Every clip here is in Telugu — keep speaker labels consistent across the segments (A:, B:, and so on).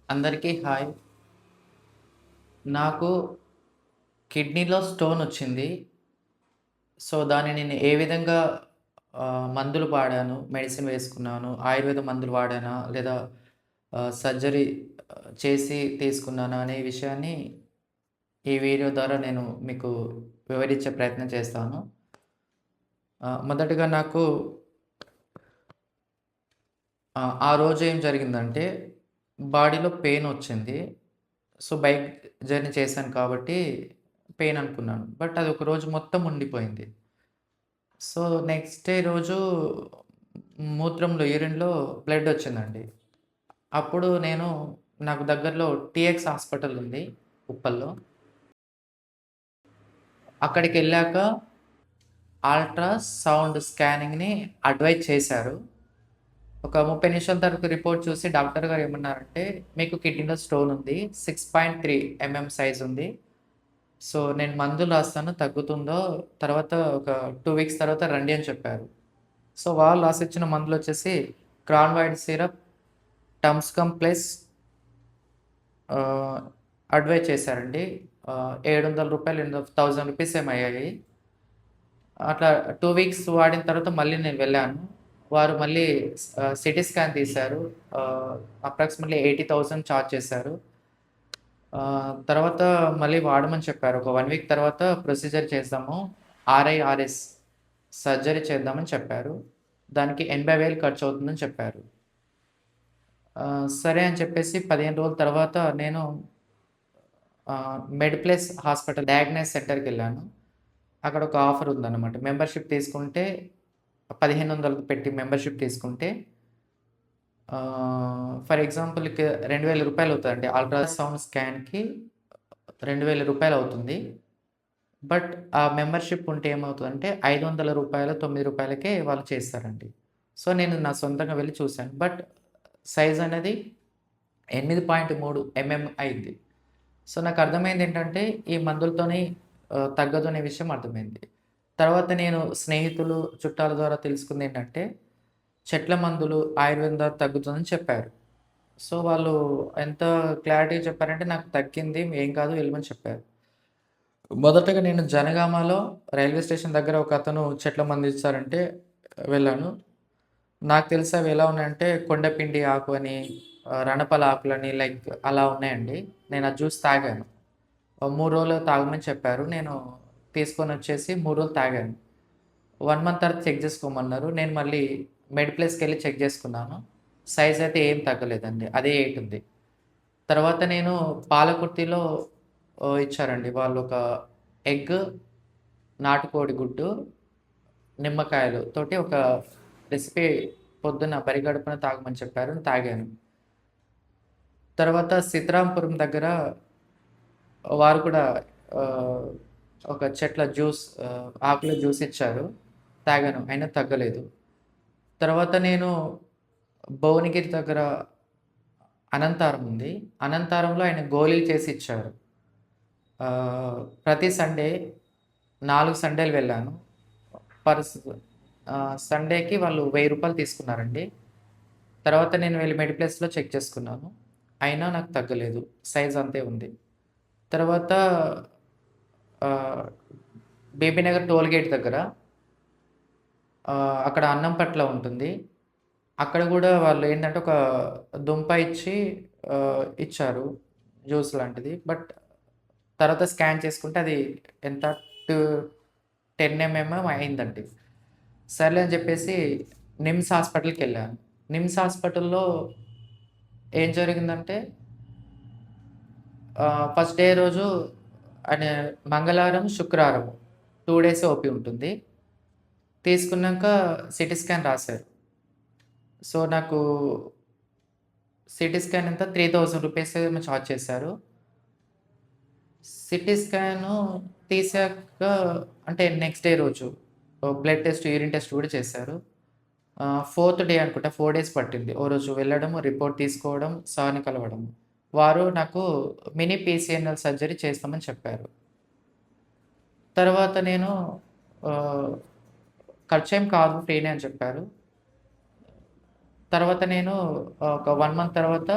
A: అందరికీ హాయ్. నాకు కిడ్నీలో స్టోన్ వచ్చింది. సో, దాన్ని నేను ఏ విధంగా మందులు వాడాను, మెడిసిన్ వేసుకున్నాను, ఆయుర్వేద మందులు వాడానా? లేదా సర్జరీ చేసి తీసుకున్నానా? అనే విషయాన్ని ఈ వీడియో ద్వారా నేను మీకు వివరించే ప్రయత్నం చేస్తాను. మొదటగా నాకు ఆ రోజు ఏం జరిగిందంటే బాడీలో పెయిన్ వచ్చింది. సో, బైక్ జర్నీ చేశాను కాబట్టి పెయిన్ అనుకున్నాను. బట్ అది ఒక రోజు మొత్తం ఉండిపోయింది. సో, నెక్స్ట్ డే రోజు మూత్రంలో, యూరిన్‌లో బ్లడ్ వచ్చిందండి. అప్పుడు నాకు దగ్గరలో టీఎక్స్ హాస్పిటల్ ఉంది ఉప్పల్‌లో. అక్కడికెళ్ళాక అల్ట్రా సౌండ్ స్కానింగ్‌ని అడ్వైజ్ చేశారు. ఒక 30 నిమిషాల తర్వాత రిపోర్ట్ చూసి డాక్టర్ గారు ఏమన్నారంటే, "మీకు కిడ్నీలో స్టోన్ ఉంది. 6.3 సైజ్ ఉంది. సో, నేను మందులు రాస్తాను తగ్గుతుందో, తర్వాత ఒక 2 వీక్స్ తర్వాత రండి" అని చెప్పారు. సో, వాళ్ళు రాసిచ్చిన మందులొచ్చేసి క్రాన్‌వైడ్ సిరప్, టమ్స్‌కమ్ ప్లస్ ఆహ్, అడ్వైజ్ చేశారండి. రూ. 700, రూ. 1000 ఏమో అయ్యాయి. అట్లా 2 వీక్స్ వాడిన తర్వాత మళ్ళీ నేను వెళ్ళాను. వారు మళ్ళీ సిటీ స్కాన్ తీశారు. అప్రాక్సిమేట్‌లీ 80,000 చార్జ్ చేశారు. తర్వాత మళ్ళీ వాడమని చెప్పారు. ఒక 1 వీక్ తర్వాత ప్రొసీజర్ చేద్దాము. ఆర్ఐఆర్ఎస్ సర్జరీ చేద్దామని చెప్పారు. దానికి 80,000 ఖర్చవుతుందని చెప్పారు. సరే అని చెప్పేసి 15 రోజుల తర్వాత నేను మెడ్‌ప్లస్ హాస్పిటల్ డయాగ్నోస్ సెంటర్‌కెళ్ళాను. అక్కడ ఒక ఆఫర్ ఉందన్నమాట. మెంబర్‌షిప్ తీసుకుంటే 1,500 పెట్టి మెంబర్‌షిప్ తీసుకుంటే ఫర్ ఎగ్జాంపుల్‌కి రూ. 2,000 అవుతదండి. అల్ట్రాసౌండ్ స్కాన్‌కి రూ. 2,000 అవుతుంది. బట్ ఆ మెంబర్‌షిప్ ఉంటే ఏమవుతదంటే రూ. 500 రూ. 9కే వాళ్ళు చేస్తారండి. సో, నేను నా సొంతంగా వెళ్లి చూసాను. బట్ సైజ్ అనేది 8.3 అయింది. సో, నాకర్థమైందేంటంటే, ఈ మందులతోని తగ్గదు అనే విషయం అర్థమైంది. తర్వాత నేను స్నేహితులు, చుట్టాల ద్వారా తెలుసుకుందేంటంటే, చెట్ల మందులు ఆయుర్వేదం ద్వారా తగ్గుతుందని చెప్పారు. సో, వాళ్ళు ఎంత క్లారిటీగా చెప్పారంటే, నాకు తగ్గింది, ఏం కాదు వెళ్ళమని చెప్పారు. మొదటగా నేను జనగామలో రైల్వే స్టేషన్ దగ్గర ఒకతను చెట్ల మందిచ్చారంటే వెళ్ళాను. నాకు తెలిసి అవి ఎలా ఉన్నాయంటే, కొండపిండి ఆకు అని, రణపల ఆకులని లైక్ అలా ఉన్నాయండి. నేనది జ్యూస్ తాగాను. 3 రోజులు తాగమని చెప్పారు. నేను తీసుకొనొచ్చేసి 3 రోజులు తాగాను. 1 మంత్ తర్వాత చెక్ జేసుకోమన్నారు. నేను మళ్ళీ మెడ్‌ప్లస్‌కెళ్ళి చెక్ జేసుకున్నాను. సైజ్ అయితే ఏం తగ్గలేదండి. అదే 8 ఉంది. తర్వాత నేను పాలకుర్తిలో ఇచ్చారండి. వాళ్ళొక ఎగ్, నాటుకోడి గుడ్డు, నిమ్మకాయలు తోటి ఒక రెసిపీ పొద్దున్న పరిగడుపున తాగమని చెప్పారు. తాగాను. తర్వాత సిద్ధరాంపురం దగ్గర వారు కూడా ఆహ్, ఒక చెట్ల జ్యూస్ ఆకుల జ్యూస్ ఇచ్చారు. తాగాను. అయినా తగ్గలేదు. తర్వాత నేను భువనగిరి దగ్గర అనంతారం ఉంది. అనంతారంలో ఆయన గోళీలు చేసి ఇచ్చారు. ప్రతి సండే 4 సండేలు వెళ్ళాను. పర్ సండేకి వాళ్ళు రూ. 1000 తీసుకున్నారండి. తర్వాత నేను వెళ్లి మెడిప్లస్‌లో చెక్ చేసుకున్నాను. అయినా నాకు తగ్గలేదు. సైజ్ అంతే ఉంది. తర్వాత ఆహ్, బీబీనగర్ టోల్ గేట్ దగ్గర అక్కడ అన్నంపట్ల ఉంటుంది. అక్కడ గూడా వాళ్ళేంటంటే ఒక దుంప ఇచ్చి ఇచ్చారు జ్యూస్ లాంటిది. బట్ తర్వాత స్కాన్ చేసుకుంటే అది ఎంత టు 10 అయిందండి. సర్లే అని జెప్పేసి నిమ్స్ హాస్పిటల్‌కెళ్ళాను. నిమ్స్ హాస్పిటల్‌లో ఏం జరిగిందంటే ఫస్ట్ డే రోజు అనే మంగళవారం, శుక్రవారం 2 డేస్ ఓపీ ఉంటుంది. తీసుకున్నాక సీటీ స్కాన్ రాశారు. సో, నాకు సీటీ స్కాన్ ఎంత రూ. 3,000 ఏమో చార్జ్ చేశారు. సీటీ స్కాను తీసాక అంటే నెక్స్ట్ డే రోజు బ్లడ్ టెస్ట్, యూరిన్ టెస్ట్ కూడా చేశారు. ఫోర్త్ డే అనుకుంటా 4 డేస్ పట్టింది. ఓ రోజు వెళ్ళడం, రిపోర్ట్ తీసుకోవడం, సార్‌ని కలవడం. వారు నాకు మినీ పీసీఎన్ఎల్ సర్జరీ చేస్తామని చెప్పారు. తర్వాత నేను ఆహ్, ఖర్చేం కాదు ఫ్రీనే అని చెప్పారు. తర్వాత నేను ఒక 1 మంత్ తర్వాత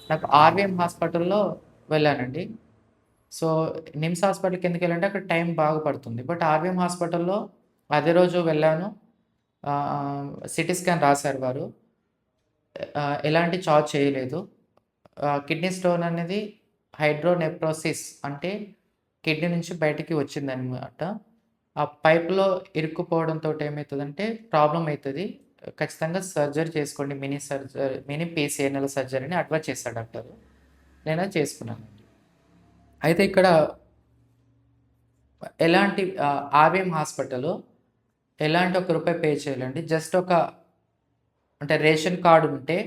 A: నాకు ఆర్వీఎం హాస్పిటల్‌లో వెళ్ళానండి. సో, నిమ్స్ హాస్పిటల్‌కి ఎందుకెళ్ళానంటే అక్కడ టైం బాగా పడుతుంది. బట్ ఆర్వీఎం హాస్పిటల్‌లో అదే రోజు వెళ్ళాను. సిటీ స్కాన్ రాసారు వారు. ఎలాంటి చార్జ్ చేయలేదు. కిడ్నీ స్టోన్ అనేది హైడ్రోనెఫ్రోసిస్ అంటే కిడ్నీ నుంచి బయటికి వచ్చిందనమాట. ఆ పైప్‌లో ఇరుక్కుపోవడంతోటి ఏమైతదంటే ప్రాబ్లమ్ అయితది. ఖచ్చితంగా సర్జరీ చేసుకోండి. మినీ పీసీఎన్ఎల్ సర్జరీ అని అడ్వైస్ చేశాడు డాక్టరు. నేనది చేసుకున్నానండి. అయితే ఇక్కడ ఎలాంటి ఆర్‌వీఎం హాస్పిటలు ఎలాంటి ఒక రూపాయి పే చేయాలండి. జస్ట్ ఒక అంటే రేషన్ కార్డ్ ఉంటే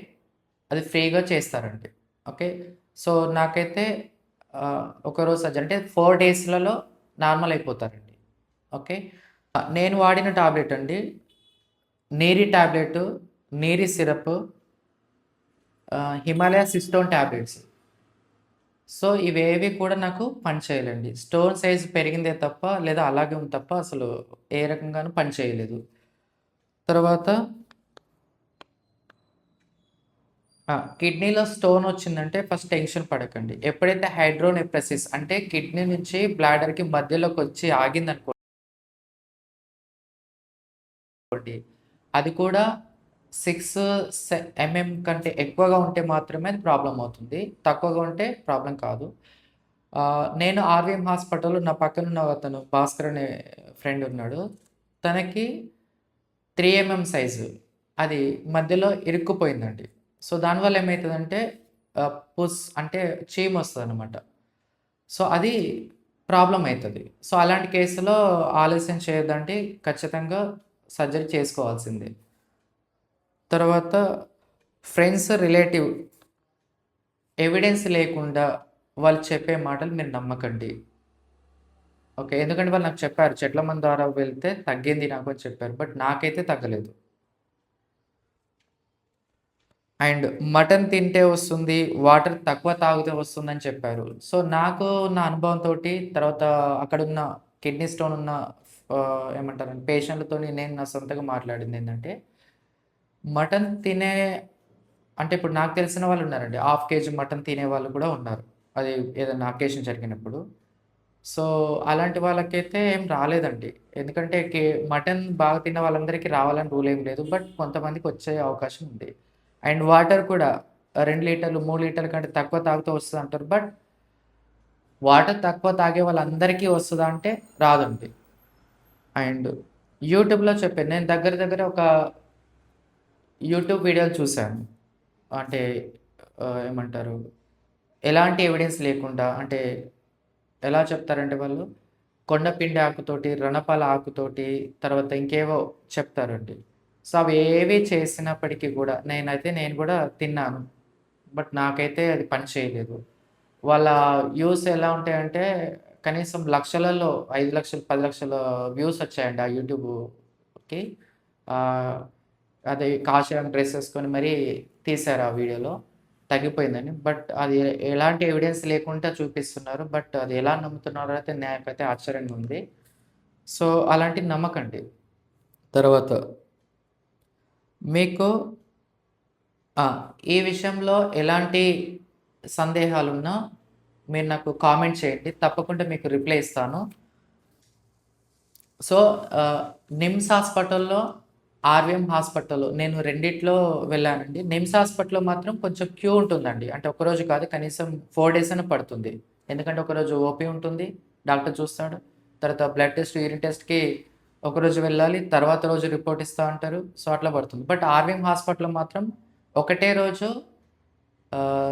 A: అది ఫ్రీగా చేస్తారండి. ఓకే. సో, నాకైతే ఒకరోజు సర్జరీ అంటే 4 డేస్‌లలో నార్మల్ అయిపోతారండి. ఓకే. నేను వాడిన టాబ్లెట్ అండి. Neeri tablet, Neeri syrup, Himalaya Cystone tablets. So, ఇవేవి కూడా నాకు పనిచేయలేండి. స్టోన్ సైజ్ పెరిగిందే తప్ప లేదా అలాగే ఉంది తప్ప అసలు ఏ రకంగాను పనిచేయలేదు. తర్వాత కిడ్నీలో స్టోన్ వచ్చిందంటే ఫస్ట్ టెన్షన్ పడకండి. ఎప్పుడైతే హైడ్రోనెఫ్రసిస్ అంటే కిడ్నీ నుంచి బ్లాడర్‌కి మధ్యలోకొచ్చి ఆగిందనుకోండి, అది కూడా 6 కంటే ఎక్కువగా ఉంటే మాత్రమే అది ప్రాబ్లమ్ అవుతుంది. తక్కువగా ఉంటే ప్రాబ్లమ్ కాదు. నేను ఆర్‌వీఎం హాస్పిటల్‌లో నా పక్కనున్న అతను భాస్కర్ అనే ఫ్రెండ్ ఉన్నాడు. తనకి 3 సైజు అది మధ్యలో ఇరుక్కుపోయిందండి. సో, దానివల్ల ఏమైతదంటే అంటే చీమొస్తదనమాట. సో, అది ప్రాబ్లమ్ అయితది. సో, అలాంటి కేసులో ఆలస్యం చేయొద్దండి. ఖచ్చితంగా సర్జరీ చేసుకోవాల్సిందే. తర్వాత రిలేటివ్ ఎవిడెన్స్ లేకుండా వాళ్ళు చెప్పే మాటలు మీరు నమ్మకండి. ఓకే. ఎందుకంటే వాళ్ళు నాకు చెప్పారు. చెట్ల మందు ద్వారా వెళ్తే తగ్గింది నాకు అని చెప్పారు. బట్ నాకైతే తగ్గలేదు. అండ్ మటన్ తింటే వస్తుంది. వాటర్ తక్కువ తాగితే వస్తుందని చెప్పారు. సో, నాకు నా అనుభవంతోటి తర్వాత అక్కడున్న కిడ్నీ స్టోన్ ఉన్న ఏమంటారండి పేషెంట్‌లతోని నేను నా సొంతంగా మాట్లాడిందేంటంటే, మటన్ తినే అంటే ఇప్పుడు నాకు తెలిసిన వాళ్ళున్నారండి. హాఫ్ కేజీ మటన్ తినేవాళ్ళు కూడా ఉన్నారు. అది ఏదన్నా అకేషన్ జరిగినప్పుడు. సో, అలాంటి వాళ్ళకైతే ఏం రాలేదండి. ఎందుకంటే మటన్ బాగా తిన్న వాళ్ళందరికీ రావాలని రూల్ ఏం లేదు. బట్ కొంతమందికొచ్చే అవకాశం ఉంది. అండ్ వాటర్ కూడా 2 లీటర్లు, 3 లీటర్ల కంటే తక్కువ తాగితే వస్తదంటారు. బట్ వాటర్ తక్కువ తాగే వాళ్ళందరికీ వస్తదా అంటే రాదండి. అండ్ యూట్యూబ్‌లో చెప్పాను. నేను దగ్గర దగ్గర ఒక యూట్యూబ్ వీడియోలు చూసాను. అంటే ఏమంటారు? ఎలాంటి ఎవిడెన్స్ లేకుండా అంటే ఎలా చెప్తారంటే వాళ్ళు కొండపిండి ఆకుతోటి, రణపాల ఆకుతోటి, తర్వాత ఇంకేవో చెప్తారండి. సో, అవేవి చేసినప్పటికి గూడా నేను గూడా తిన్నాను. బట్ నాకైతే అది పని చేయలేదు. వాళ్ళ వ్యూస్ ఎలా ఉంటాయంటే, కనీసం లక్షలలో 5,00,000, 10,00,000 వ్యూస్ వచ్చాయండి ఆ యూట్యూబ్‌కి. ఆహ్, అది కాషాయం డ్రెస్ ఏసుకొని మరీ తీశారు ఆ వీడియోలో. తగ్గిపోయిందని. బట్ అది ఎలాంటి ఎవిడెన్స్ లేకుండా చూపిస్తున్నారు. బట్ అది ఎలా నమ్ముతున్నారో అయితే నాకైతే ఆశ్చర్యంగా ఉంది. సో, అలాంటివి నమ్మకండి. తర్వాత మీకు ఆ! ఈ విషయంలో ఎలాంటి సందేహాలున్నా మీరు నాకు కామెంట్ చేయండి. తప్పకుండా మీకు రిప్లై ఇస్తాను. సో, ఆహ్, నిమ్స్ హాస్పిటల్‌లో, ఆర్‌వీఎం హాస్పిటల్ నేను రెండిట్లో వెళ్ళానండి. నిమ్స్ హాస్పిటల్‌లో మాత్రం కొంచెం క్యూ ఉంటుందండి. అంటే ఒకరోజు కాదు కనీసం 4 డేస్ అయినా పడుతుంది. ఎందుకంటే ఒకరోజు ఓపీ ఉంటుంది. డాక్టర్ చూస్తాడు. తర్వాత బ్లడ్ టెస్ట్, యూరిన్ టెస్ట్‌కి ఒకరోజు వెళ్ళాలి. తర్వాత రోజు రిపోర్ట్ ఇస్తా అంటారు. సో, అట్లా పడుతుంది. బట్ ఆర్‌వీఎం హాస్పిటల్‌లో మాత్రం ఒకటే రోజు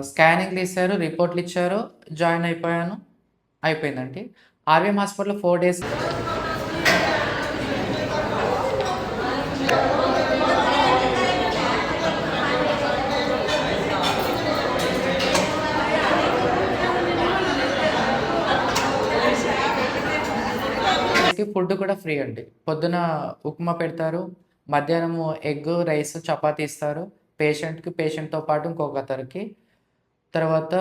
A: స్కానింగ్ తీశారు, రిపోర్ట్‌లిచ్చారు, జాయిన్ అయిపోయాను. అయిపోయిందండి. ఆర్‌వీఎం హాస్పిటల్‌లో 4 డేస్ ఫుడ్ కూడా ఫ్రీ అండి. పొద్దున ఉప్మా పెడతారు. మధ్యాహ్నము ఎగ్, రైస్, చపాతీ ఇస్తారు. పేషెంట్‌తో పాటు ఇంకొకతనికి. తర్వాత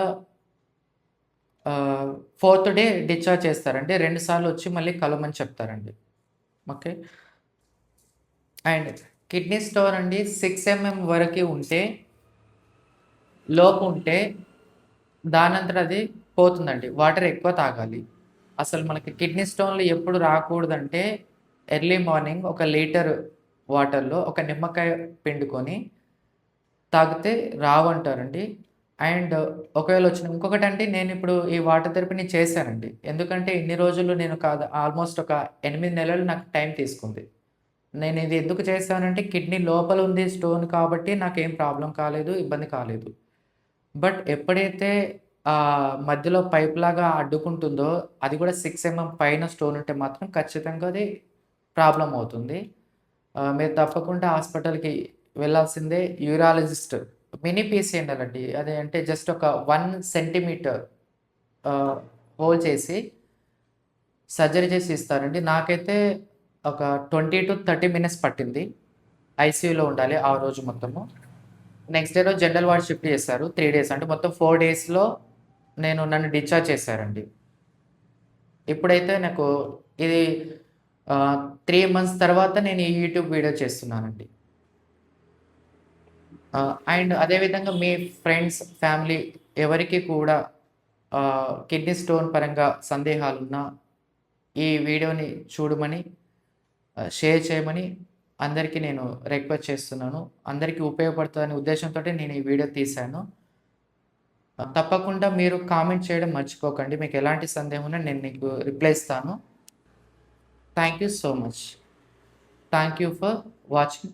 A: ఫోర్త్ డే డిశ్చార్జ్ చేస్తారండి. 2 సార్లు వచ్చి మళ్ళీ కలవమని చెప్తారండి. ఓకే. అండ్ కిడ్నీ స్టోన్ అండి 6 వరకి ఉంటే లోపు ఉంటే దానంతట అది పోతుందండి. వాటర్ ఎక్కువ తాగాలి. అసలు మనకి కిడ్నీ స్టోన్‌లు ఎప్పుడు రాకూడదంటే, ఎర్లీ మార్నింగ్ ఒక లీటర్ వాటర్‌లో ఒక నిమ్మకాయ పిండుకొని తాగితే రావంటారండి. అండ్ ఒకవేళ వచ్చిన ఇంకొకటంటే నేనిప్పుడు ఈ వాటర్ థెరపీని చేశానండి. ఎందుకంటే ఇన్ని రోజులు నేను కాదు ఆల్మోస్ట్ ఒక 8 నెలలు నాకు టైం తీసుకుంది. నేనిది ఎందుకు చేశానంటే కిడ్నీ లోపల ఉంది స్టోన్ కాబట్టి నాకేం ప్రాబ్లమ్ కాలేదు, ఇబ్బంది కాలేదు. బట్ ఎప్పుడైతే మధ్యలో పైప్‌లాగా అడ్డుకుంటుందో, అది కూడా 6 పైన స్టోన్ ఉంటే మాత్రం ఖచ్చితంగా అది ప్రాబ్లమ్ అవుతుంది. మీరు తప్పకుండా హాస్పిటల్‌కి వెళ్ళాల్సిందే. యూరాలజిస్ట్ మినీ పీసీఎన్ఎల్ అండి. అది అంటే జస్ట్ ఒక 1 సెంటీమీటర్ ఆహ్, హోల్ చేసి సర్జరీ చేసి ఇస్తారండి. నాకైతే ఒక 20-30 మినిట్స్ పట్టింది. ఐసీయూలో ఉండాలి ఆ రోజు మొత్తము. నెక్స్ట్ డే రోజు జనరల్ వార్డ్ షిఫ్ట్ చేశారు. 3 డేస్ అంటే మొత్తం 4 డేస్‌లో నన్ను డిశ్చార్జ్ చేశారండి. ఇప్పుడైతే నాకు ఇది 3 మంత్స్ తర్వాత నేను ఈ యూట్యూబ్ వీడియో చేస్తున్నానండి. అండ్ అదే విధంగా మీ ఫ్రెండ్స్, ఫ్యామిలీ ఎవరికి కూడా కిడ్నీ స్టోన్ పరంగా సందేహాలున్నా ఈ వీడియోని చూడమని, షేర్ చేయమని అందరికీ నేను రిక్వెస్ట్ చేస్తున్నాను. అందరికీ ఉపయోగపడుతదనే ఉద్దేశంతోటే నేను ఈ వీడియో తీశాను. తప్పకుండా మీరు కామెంట్ చేయడం మర్చిపోకండి. మీకెలాంటి సందేహం ఉన్నా నేను మీకు రిప్లై ఇస్తాను. Thank you so much. Thank you for watching.